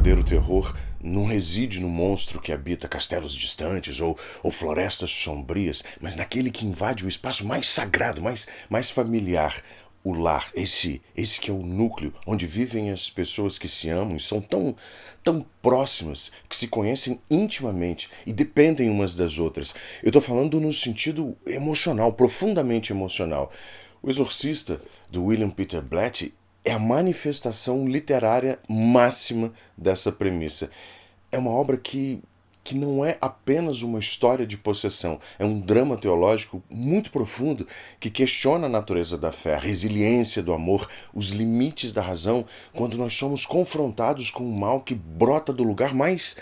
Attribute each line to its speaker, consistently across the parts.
Speaker 1: verdadeiro terror não reside no monstro que habita castelos distantes ou florestas sombrias, mas naquele que invade o espaço mais sagrado, mais familiar, o lar, esse que é o núcleo onde vivem as pessoas que se amam e são tão próximas, que se conhecem intimamente e dependem umas das outras. Eu estou falando no sentido emocional, profundamente emocional. O Exorcista, do William Peter Blatty, é a manifestação literária máxima dessa premissa. É uma obra que não é apenas uma história de possessão, é um drama teológico muito profundo que questiona a natureza da fé, a resiliência do amor, os limites da razão, quando nós somos confrontados com um mal que brota do lugar mais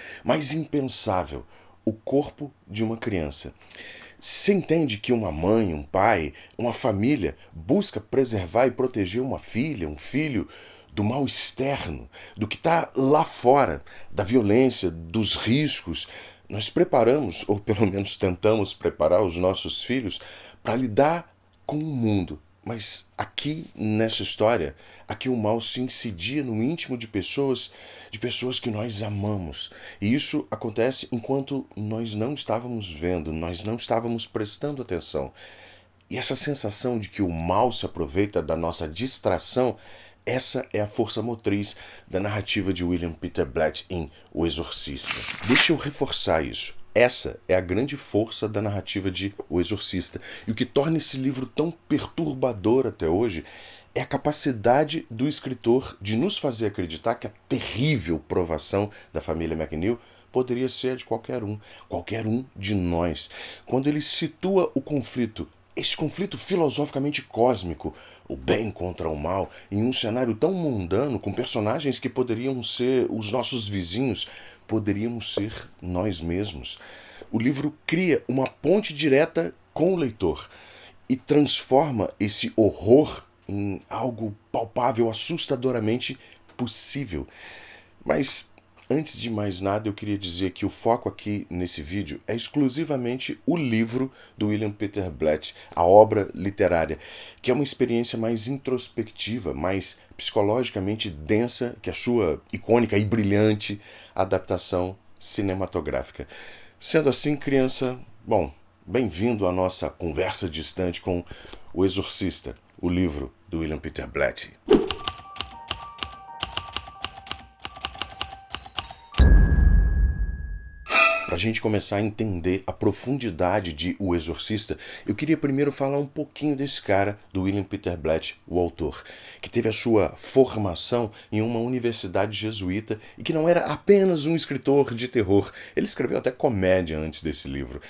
Speaker 1: impensável, o corpo de uma criança. Se entende que uma mãe, um pai, uma família busca preservar e proteger uma filha, um filho do mal externo, do que está lá fora, da violência, dos riscos. Nós preparamos, ou pelo menos tentamos preparar os nossos filhos para lidar com o mundo. Mas aqui nessa história, aqui o mal se incidia no íntimo de pessoas que nós amamos. E isso acontece enquanto nós não estávamos vendo, nós não estávamos prestando atenção. E essa sensação de que o mal se aproveita da nossa distração, essa é a força motriz da narrativa de William Peter Blatty em O Exorcista. Deixa eu reforçar isso. Essa é a grande força da narrativa de O Exorcista. E o que torna esse livro tão perturbador até hoje é a capacidade do escritor de nos fazer acreditar que a terrível provação da família McNeil poderia ser a de qualquer um de nós. Quando ele situa o conflito, esse conflito filosoficamente cósmico, o bem contra o mal, em um cenário tão mundano, com personagens que poderiam ser os nossos vizinhos, poderíamos ser nós mesmos. O livro cria uma ponte direta com o leitor e transforma esse horror em algo palpável, assustadoramente possível. Mas antes de mais nada, eu queria dizer que o foco aqui nesse vídeo é exclusivamente o livro do William Peter Blatty, a obra literária, que é uma experiência mais introspectiva, mais psicologicamente densa que a sua icônica e brilhante adaptação cinematográfica. Sendo assim, criança, bom, bem-vindo à nossa conversa distante com O Exorcista, o livro do William Peter Blatty. Para a gente começar a entender a profundidade de O Exorcista, eu queria primeiro falar um pouquinho desse cara, do William Peter Blatty, o autor, que teve a sua formação em uma universidade jesuíta e que não era apenas um escritor de terror. Ele escreveu até comédia antes desse livro.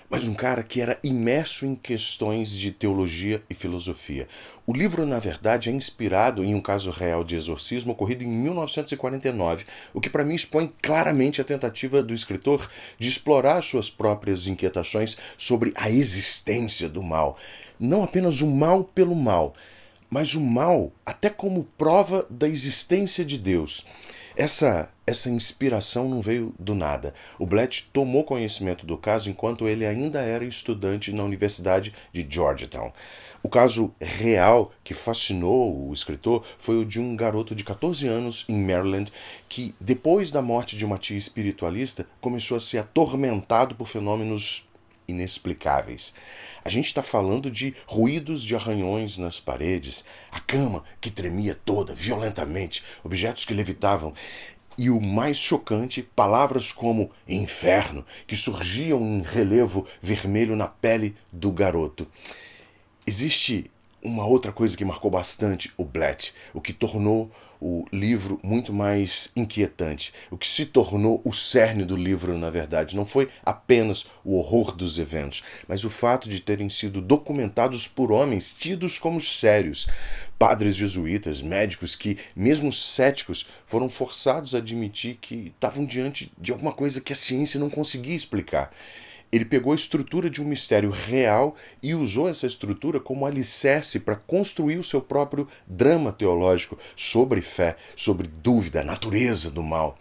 Speaker 1: Mas um cara que era imerso em questões de teologia e filosofia. O livro, na verdade, é inspirado em um caso real de exorcismo ocorrido em 1949, o que para mim expõe claramente a tentativa do escritor de explorar suas próprias inquietações sobre a existência do mal. Não apenas o mal pelo mal, mas o mal até como prova da existência de Deus. Essa inspiração não veio do nada. O Blatty tomou conhecimento do caso enquanto ele ainda era estudante na Universidade de Georgetown. O caso real que fascinou o escritor foi o de um garoto de 14 anos em Maryland que, depois da morte de uma tia espiritualista, começou a ser atormentado por fenômenos inexplicáveis. A gente está falando de ruídos de arranhões nas paredes, a cama que tremia toda violentamente, objetos que levitavam e o mais chocante, palavras como inferno, que surgiam em relevo vermelho na pele do garoto. Existe uma outra coisa que marcou bastante o Blatty, o que tornou o livro muito mais inquietante, o que se tornou o cerne do livro, na verdade, não foi apenas o horror dos eventos, mas o fato de terem sido documentados por homens tidos como sérios, padres jesuítas, médicos que, mesmo céticos, foram forçados a admitir que estavam diante de alguma coisa que a ciência não conseguia explicar. Ele pegou a estrutura de um mistério real e usou essa estrutura como alicerce para construir o seu próprio drama teológico sobre fé, sobre dúvida, a natureza do mal.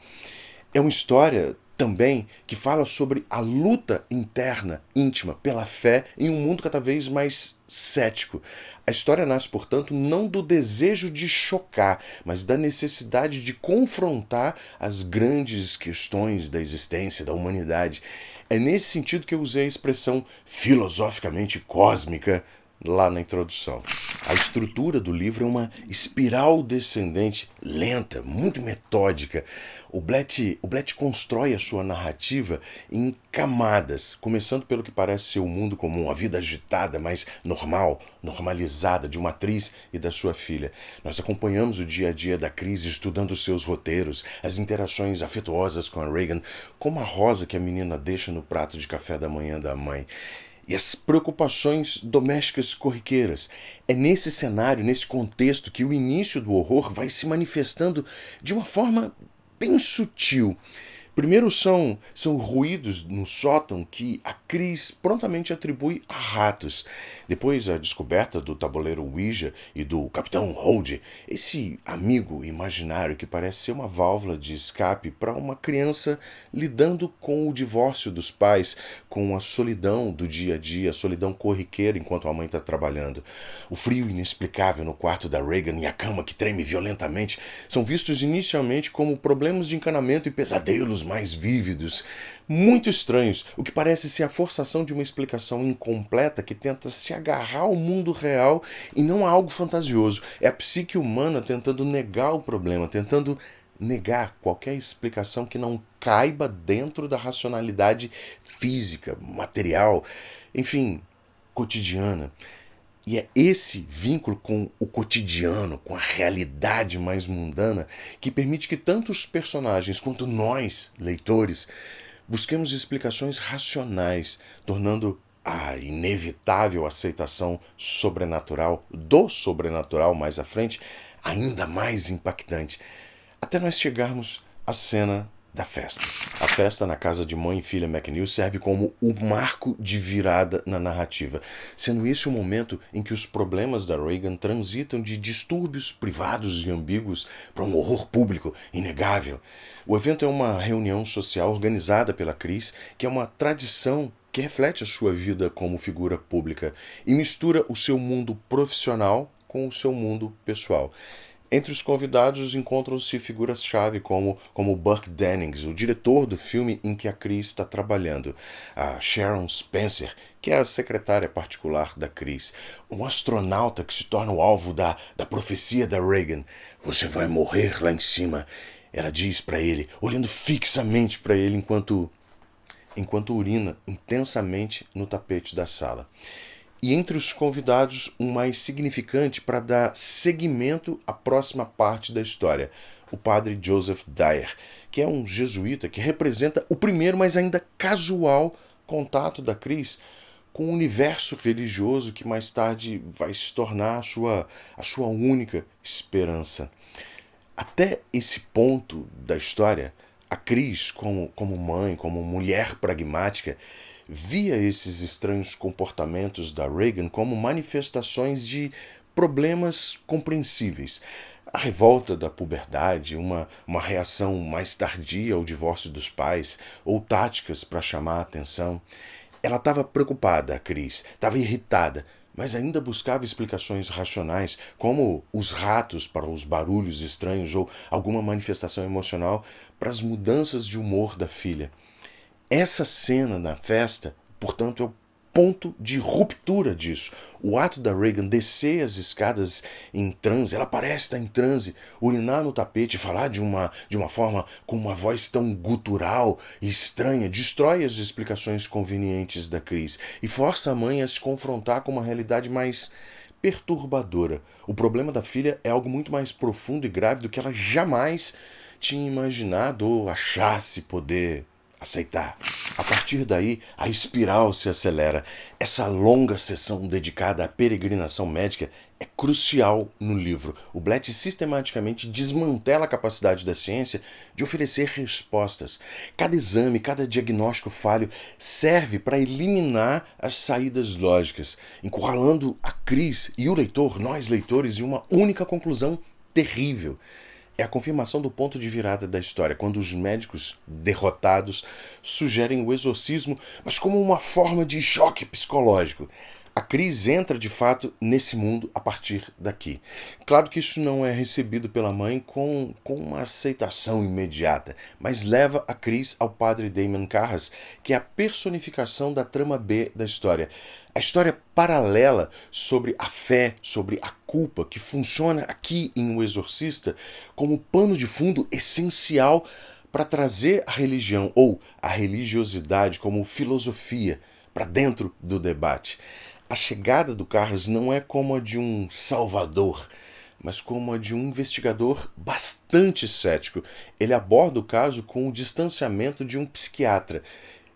Speaker 1: É uma história também que fala sobre a luta interna, íntima, pela fé em um mundo cada vez mais cético. A história nasce, portanto, não do desejo de chocar, mas da necessidade de confrontar as grandes questões da existência, da humanidade. É nesse sentido que eu usei a expressão filosoficamente cósmica lá na introdução. A estrutura do livro é uma espiral descendente, lenta, muito metódica. O Blatt constrói a sua narrativa em camadas, começando pelo que parece ser o mundo comum, a vida agitada, mas normal, normalizada de uma atriz e da sua filha. Nós acompanhamos o dia a dia da crise, estudando seus roteiros, as interações afetuosas com a Regan, como a rosa que a menina deixa no prato de café da manhã da mãe. E as preocupações domésticas corriqueiras. É nesse cenário, nesse contexto, que o início do horror vai se manifestando de uma forma bem sutil. Primeiro são ruídos no sótão que a Chris prontamente atribui a ratos. Depois a descoberta do tabuleiro Ouija e do Capitão Hold, esse amigo imaginário que parece ser uma válvula de escape para uma criança lidando com o divórcio dos pais, com a solidão do dia a dia, a solidão corriqueira enquanto a mãe está trabalhando. O frio inexplicável no quarto da Regan e a cama que treme violentamente são vistos inicialmente como problemas de encanamento e pesadelos mais vívidos, muito estranhos, o que parece ser a forçação de uma explicação incompleta que tenta se agarrar ao mundo real e não a algo fantasioso. É a psique humana tentando negar o problema, tentando negar qualquer explicação que não caiba dentro da racionalidade física, material, enfim, cotidiana. E é esse vínculo com o cotidiano, com a realidade mais mundana, que permite que tanto os personagens quanto nós, leitores, busquemos explicações racionais, tornando a inevitável aceitação sobrenatural, do sobrenatural mais à frente, ainda mais impactante, até nós chegarmos à cena da festa. A festa na casa de mãe e filha McNeil serve como o marco de virada na narrativa, sendo esse o momento em que os problemas da Regan transitam de distúrbios privados e ambíguos para um horror público inegável. O evento é uma reunião social organizada pela Chris, que é uma tradição que reflete a sua vida como figura pública e mistura o seu mundo profissional com o seu mundo pessoal. Entre os convidados encontram-se figuras-chave como Burke Dennings, o diretor do filme em que a Chris está trabalhando, a Sharon Spencer, que é a secretária particular da Chris, um astronauta que se torna o alvo da profecia da Regan. Você vai morrer lá em cima, ela diz para ele, olhando fixamente para ele enquanto urina intensamente no tapete da sala. E entre os convidados, um mais significante para dar seguimento à próxima parte da história, o padre Joseph Dyer, que é um jesuíta que representa o primeiro, mas ainda casual, contato da Chris com o universo religioso que mais tarde vai se tornar a sua única esperança. Até esse ponto da história, a Chris, como mãe, como mulher pragmática, via esses estranhos comportamentos da Regan como manifestações de problemas compreensíveis. A revolta da puberdade, uma reação mais tardia ao divórcio dos pais, ou táticas para chamar a atenção. Ela estava preocupada, a Chris, estava irritada, mas ainda buscava explicações racionais, como os ratos para os barulhos estranhos ou alguma manifestação emocional para as mudanças de humor da filha. Essa cena na festa, portanto, é o ponto de ruptura disso. O ato da Regan descer as escadas em transe, ela parece estar em transe, urinar no tapete, falar de uma forma com uma voz tão gutural e estranha, destrói as explicações convenientes da Chris e força a mãe a se confrontar com uma realidade mais perturbadora. O problema da filha é algo muito mais profundo e grave do que ela jamais tinha imaginado ou achasse poder aceitar. A partir daí, a espiral se acelera. Essa longa sessão dedicada à peregrinação médica é crucial no livro. O Blatt sistematicamente desmantela a capacidade da ciência de oferecer respostas. Cada exame, cada diagnóstico falho serve para eliminar as saídas lógicas, encurralando a Chris e o leitor, nós leitores, em uma única conclusão terrível. É a confirmação do ponto de virada da história, quando os médicos derrotados sugerem o exorcismo, mas como uma forma de choque psicológico. A Cris entra de fato nesse mundo a partir daqui. Claro que isso não é recebido pela mãe com uma aceitação imediata, mas leva a Cris ao padre Damon Carras, que é a personificação da trama B da história. A história paralela sobre a fé, sobre a culpa, que funciona aqui em O Exorcista como pano de fundo essencial para trazer a religião ou a religiosidade como filosofia para dentro do debate. A chegada do Carras não é como a de um salvador, mas como a de um investigador bastante cético. Ele aborda o caso com o distanciamento de um psiquiatra,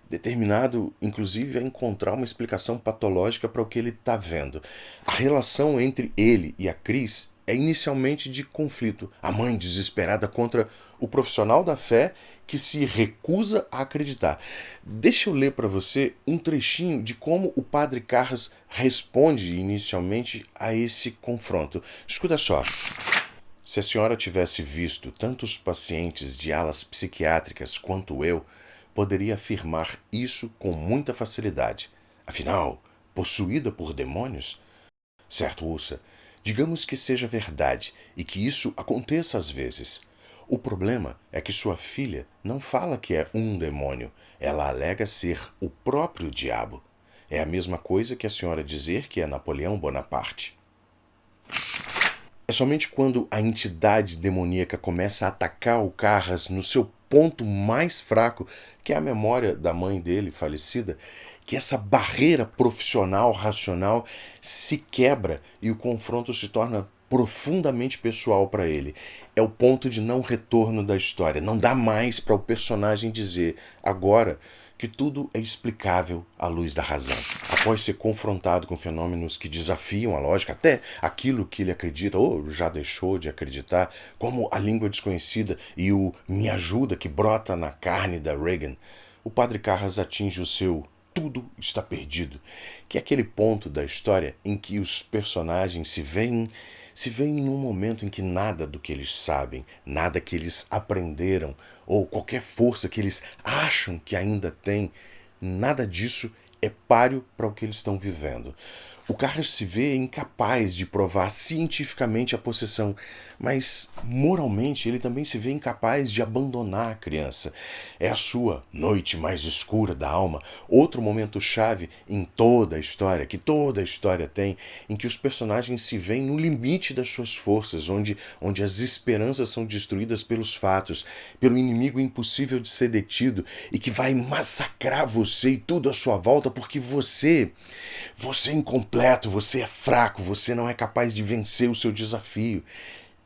Speaker 1: determinado inclusive a encontrar uma explicação patológica para o que ele está vendo. A relação entre ele e a Cris é inicialmente de conflito. A mãe desesperada contra o profissional da fé que se recusa a acreditar. Deixa eu ler para você um trechinho de como o padre Carras responde inicialmente a esse confronto. Escuta só. Se a senhora tivesse visto tantos pacientes de alas psiquiátricas quanto eu, poderia afirmar isso com muita facilidade. Afinal, possuída por demônios? Certo, ouça. Digamos que seja verdade e que isso aconteça às vezes. O problema é que sua filha não fala que é um demônio. Ela alega ser o próprio diabo. É a mesma coisa que a senhora dizer que é Napoleão Bonaparte. É somente quando a entidade demoníaca começa a atacar o Carras no seu ponto mais fraco, que é a memória da mãe dele falecida, que essa barreira profissional, racional, se quebra e o confronto se torna profundamente pessoal para ele. É o ponto de não retorno da história. Não dá mais para o personagem dizer agora que tudo é explicável à luz da razão. Após ser confrontado com fenômenos que desafiam a lógica, até aquilo que ele acredita ou já deixou de acreditar, como a língua desconhecida e o me ajuda que brota na carne da Regan, o padre Carras atinge o seu tudo está perdido, que é aquele ponto da história em que os personagens se veem num momento em que nada do que eles sabem, nada que eles aprenderam, ou qualquer força que eles acham que ainda têm, nada disso é páreo para o que eles estão vivendo. O Carras se vê incapaz de provar cientificamente a possessão, mas moralmente ele também se vê incapaz de abandonar a criança. É a sua noite mais escura da alma, outro momento chave em toda a história, que toda a história tem, em que os personagens se veem no limite das suas forças, onde as esperanças são destruídas pelos fatos, pelo inimigo impossível de ser detido e que vai massacrar você e tudo à sua volta porque você é incompleto, você é fraco, você não é capaz de vencer o seu desafio.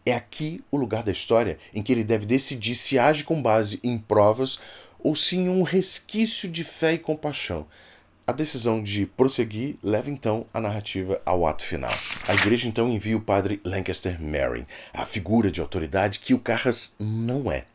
Speaker 1: É aqui o lugar da história em que ele deve decidir se age com base em provas ou se em um resquício de fé e compaixão. A decisão de prosseguir leva então a narrativa ao ato final. A igreja então envia o padre Lancaster Merrin, a figura de autoridade que o Carras não é.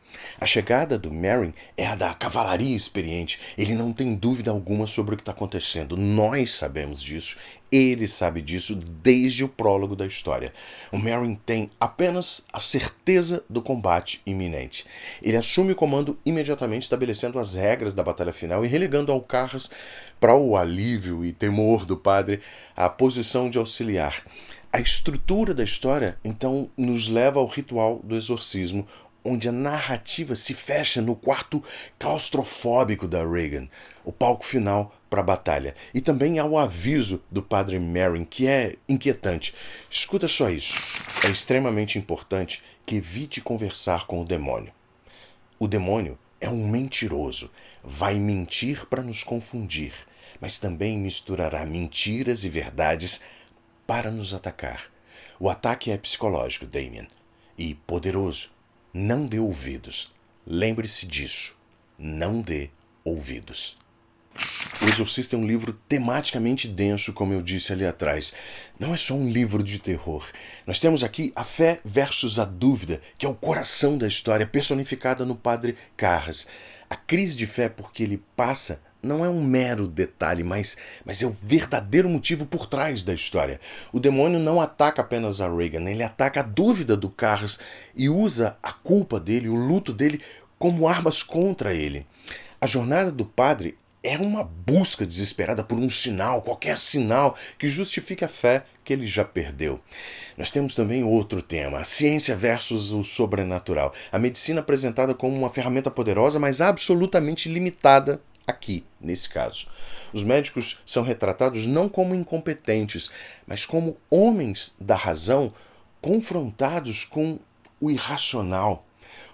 Speaker 1: A chegada do Merrin é a da cavalaria experiente. Ele não tem dúvida alguma sobre o que está acontecendo. Nós sabemos disso. Ele sabe disso desde o prólogo da história. O Merrin tem apenas a certeza do combate iminente. Ele assume o comando imediatamente, estabelecendo as regras da batalha final e relegando ao Carras, para o alívio e temor do padre, a posição de auxiliar. A estrutura da história, então, nos leva ao ritual do exorcismo, onde a narrativa se fecha no quarto claustrofóbico da Regan, o palco final para a batalha. E também há o aviso do padre Merrin, que é inquietante. Escuta só isso. É extremamente importante que evite conversar com o demônio. O demônio é um mentiroso. Vai mentir para nos confundir, mas também misturará mentiras e verdades para nos atacar. O ataque é psicológico, Damien, e poderoso. Não dê ouvidos. Lembre-se disso. Não dê ouvidos. O Exorcista é um livro tematicamente denso, como eu disse ali atrás. Não é só um livro de terror. Nós temos aqui a fé versus a dúvida, que é o coração da história, personificada no padre Carras. A crise de fé porque ele passa não é um mero detalhe, mas é o verdadeiro motivo por trás da história. O demônio não ataca apenas a Regan, ele ataca a dúvida do Carras e usa a culpa dele, o luto dele, como armas contra ele. A jornada do padre é uma busca desesperada por um sinal, qualquer sinal que justifique a fé que ele já perdeu. Nós temos também outro tema, a ciência versus o sobrenatural. A medicina apresentada como uma ferramenta poderosa, mas absolutamente limitada aqui, nesse caso. Os médicos são retratados não como incompetentes, mas como homens da razão confrontados com o irracional.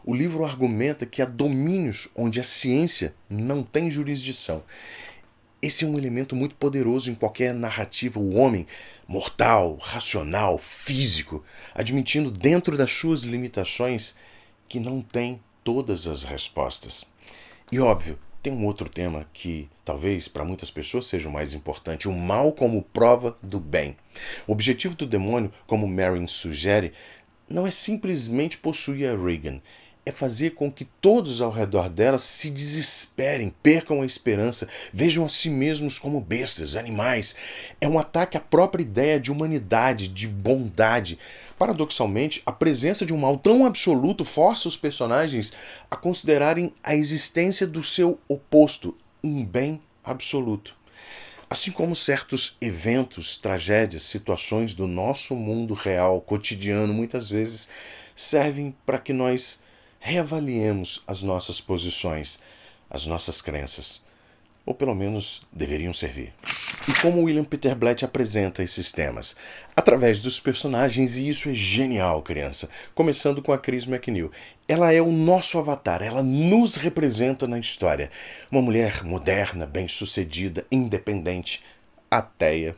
Speaker 1: O livro argumenta que há domínios onde a ciência não tem jurisdição. Esse é um elemento muito poderoso em qualquer narrativa. O homem, mortal, racional, físico, admitindo dentro das suas limitações que não tem todas as respostas. E óbvio, tem um outro tema que talvez para muitas pessoas seja o mais importante: o mal como prova do bem. O objetivo do demônio, como Merrin sugere, não é simplesmente possuir a Regan, é fazer com que todos ao redor dela se desesperem, percam a esperança, vejam a si mesmos como bestas, animais. É um ataque à própria ideia de humanidade, de bondade. Paradoxalmente, a presença de um mal tão absoluto força os personagens a considerarem a existência do seu oposto, um bem absoluto. Assim como certos eventos, tragédias, situações do nosso mundo real, cotidiano, muitas vezes servem para que nós reavaliemos as nossas posições, as nossas crenças. Ou pelo menos deveriam servir. E como William Peter Blatty apresenta esses temas? Através dos personagens, e isso é genial, criança. Começando com a Chris McNeil. Ela é o nosso avatar, ela nos representa na história. Uma mulher moderna, bem-sucedida, independente, ateia.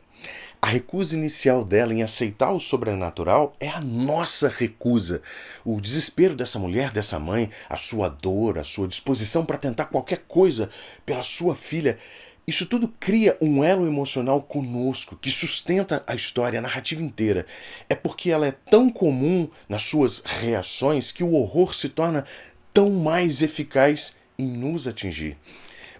Speaker 1: A recusa inicial dela em aceitar o sobrenatural é a nossa recusa. O desespero dessa mulher, dessa mãe, a sua dor, a sua disposição para tentar qualquer coisa pela sua filha, isso tudo cria um elo emocional conosco que sustenta a história, a narrativa inteira. É porque ela é tão comum nas suas reações que o horror se torna tão mais eficaz em nos atingir.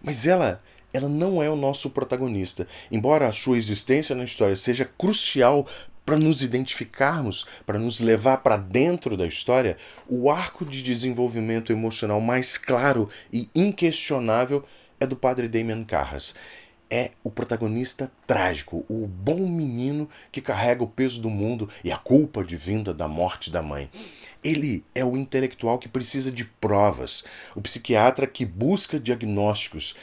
Speaker 1: Mas ela não é o nosso protagonista. Embora a sua existência na história seja crucial para nos identificarmos, para nos levar para dentro da história, o arco de desenvolvimento emocional mais claro e inquestionável é do padre Damian Carras. É o protagonista trágico, o bom menino que carrega o peso do mundo e a culpa advinda da morte da mãe. Ele é o intelectual que precisa de provas, o psiquiatra que busca diagnósticos,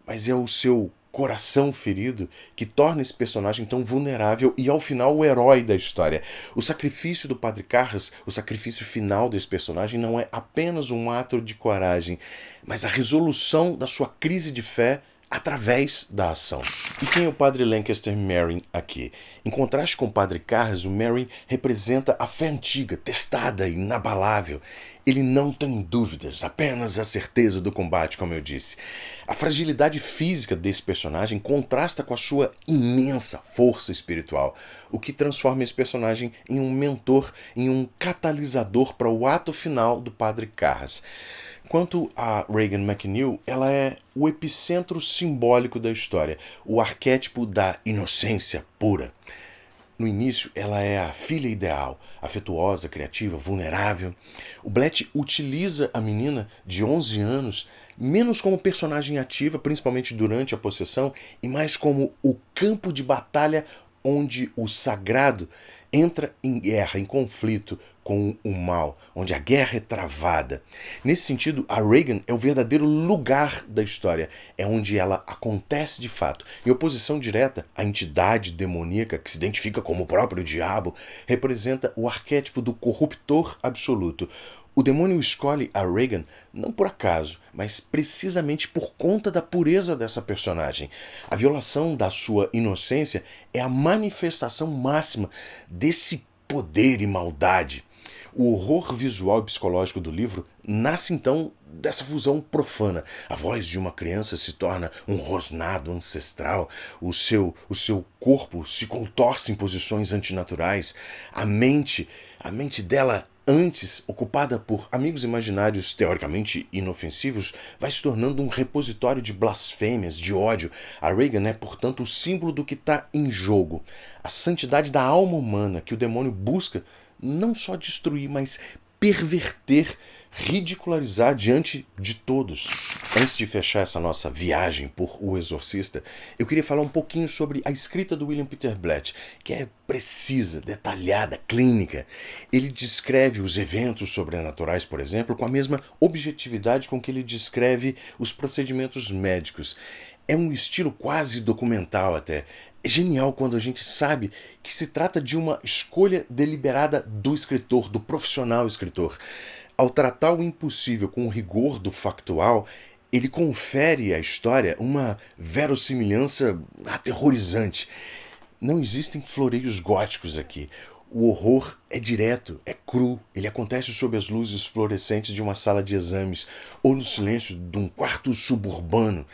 Speaker 1: mas é o seu coração ferido que torna esse personagem tão vulnerável e, ao final, o herói da história. O sacrifício do Padre Carras, o sacrifício final desse personagem, não é apenas um ato de coragem, mas a resolução da sua crise de fé através da ação. E quem é o Padre Lancaster Merrin aqui? Em contraste com o Padre Carras, o Merrin representa a fé antiga, testada, inabalável. Ele não tem dúvidas, apenas a certeza do combate, como eu disse. A fragilidade física desse personagem contrasta com a sua imensa força espiritual, o que transforma esse personagem em um mentor, em um catalisador para o ato final do Padre Carras. Quanto a Regan McNeil, ela é o epicentro simbólico da história, o arquétipo da inocência pura. No início, ela é a filha ideal, afetuosa, criativa, vulnerável. O Blatty utiliza a menina de 11 anos menos como personagem ativa, principalmente durante a possessão, e mais como o campo de batalha onde o sagrado entra em guerra, em conflito com o mal, onde a guerra é travada. Nesse sentido, a Regan é o verdadeiro lugar da história, é onde ela acontece de fato. Em oposição direta, a entidade demoníaca, que se identifica como o próprio diabo, representa o arquétipo do corruptor absoluto. O demônio escolhe a Regan não por acaso, mas precisamente por conta da pureza dessa personagem. A violação da sua inocência é a manifestação máxima desse poder e maldade. O horror visual e psicológico do livro nasce então dessa fusão profana. A voz de uma criança se torna um rosnado ancestral, o seu corpo se contorce em posições antinaturais, a mente dela antes ocupada por amigos imaginários teoricamente inofensivos, vai se tornando um repositório de blasfêmias, de ódio. A Regan é, portanto, o símbolo do que está em jogo. A santidade da alma humana que o demônio busca não só destruir, mas perverter, ridicularizar diante de todos. Antes de fechar essa nossa viagem por O Exorcista, eu queria falar um pouquinho sobre a escrita do William Peter Blatty, que é precisa, detalhada, clínica. Ele descreve os eventos sobrenaturais, por exemplo, com a mesma objetividade com que ele descreve os procedimentos médicos. É um estilo quase documental até. É genial quando a gente sabe que se trata de uma escolha deliberada do escritor, do profissional escritor. Ao tratar o impossível com o rigor do factual, ele confere à história uma verossimilhança aterrorizante. Não existem floreios góticos aqui. O horror é direto, é cru, ele acontece sob as luzes fluorescentes de uma sala de exames ou no silêncio de um quarto suburbano.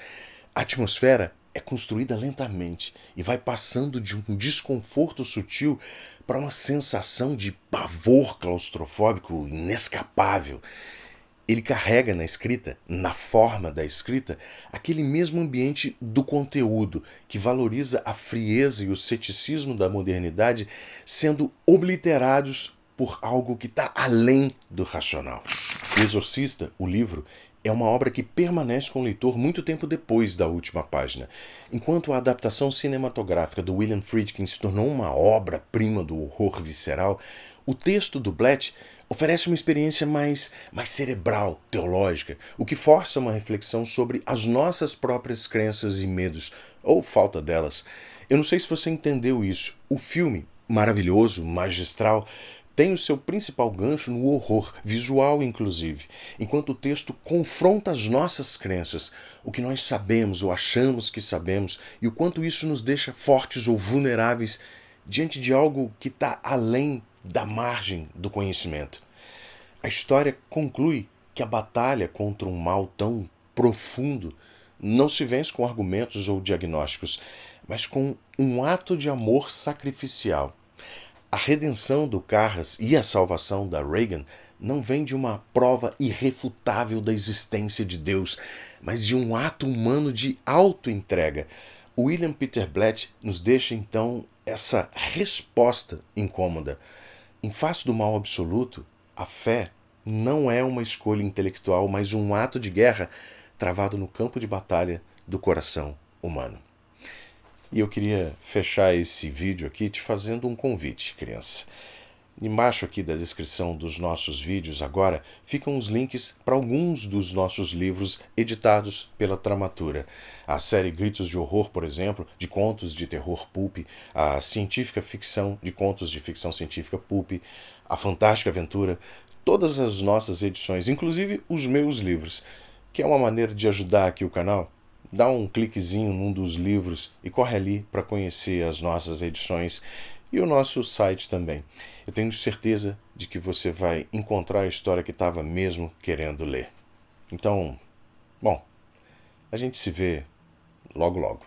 Speaker 1: A atmosfera é construída lentamente e vai passando de um desconforto sutil para uma sensação de pavor claustrofóbico inescapável. Ele carrega na escrita, na forma da escrita, aquele mesmo ambiente do conteúdo que valoriza a frieza e o ceticismo da modernidade sendo obliterados por algo que está além do racional. O Exorcista, o livro, é uma obra que permanece com o leitor muito tempo depois da última página. Enquanto a adaptação cinematográfica do William Friedkin se tornou uma obra-prima do horror visceral, o texto do Blatty oferece uma experiência mais cerebral, teológica, o que força uma reflexão sobre as nossas próprias crenças e medos, ou falta delas. Eu não sei se você entendeu isso. O filme, maravilhoso, magistral, tem o seu principal gancho no horror, visual inclusive, enquanto o texto confronta as nossas crenças, o que nós sabemos ou achamos que sabemos, e o quanto isso nos deixa fortes ou vulneráveis diante de algo que está além da margem do conhecimento. A história conclui que a batalha contra um mal tão profundo não se vence com argumentos ou diagnósticos, mas com um ato de amor sacrificial. A redenção do Carras e a salvação da Regan não vem de uma prova irrefutável da existência de Deus, mas de um ato humano de auto-entrega. William Peter Blatty nos deixa, então, essa resposta incômoda. Em face do mal absoluto, a fé não é uma escolha intelectual, mas um ato de guerra travado no campo de batalha do coração humano. E eu queria fechar esse vídeo aqui te fazendo um convite, criança. Embaixo aqui da descrição dos nossos vídeos agora ficam os links para alguns dos nossos livros editados pela Tramatura. A série Gritos de Horror, por exemplo, de contos de terror pulp, a científica ficção de contos de ficção científica pulp, a Fantástica Aventura, todas as nossas edições, inclusive os meus livros, que é uma maneira de ajudar aqui o canal. Dá um cliquezinho num dos livros e corre ali para conhecer as nossas edições e o nosso site também. Eu tenho certeza de que você vai encontrar a história que estava mesmo querendo ler. Então, bom, a gente se vê logo logo.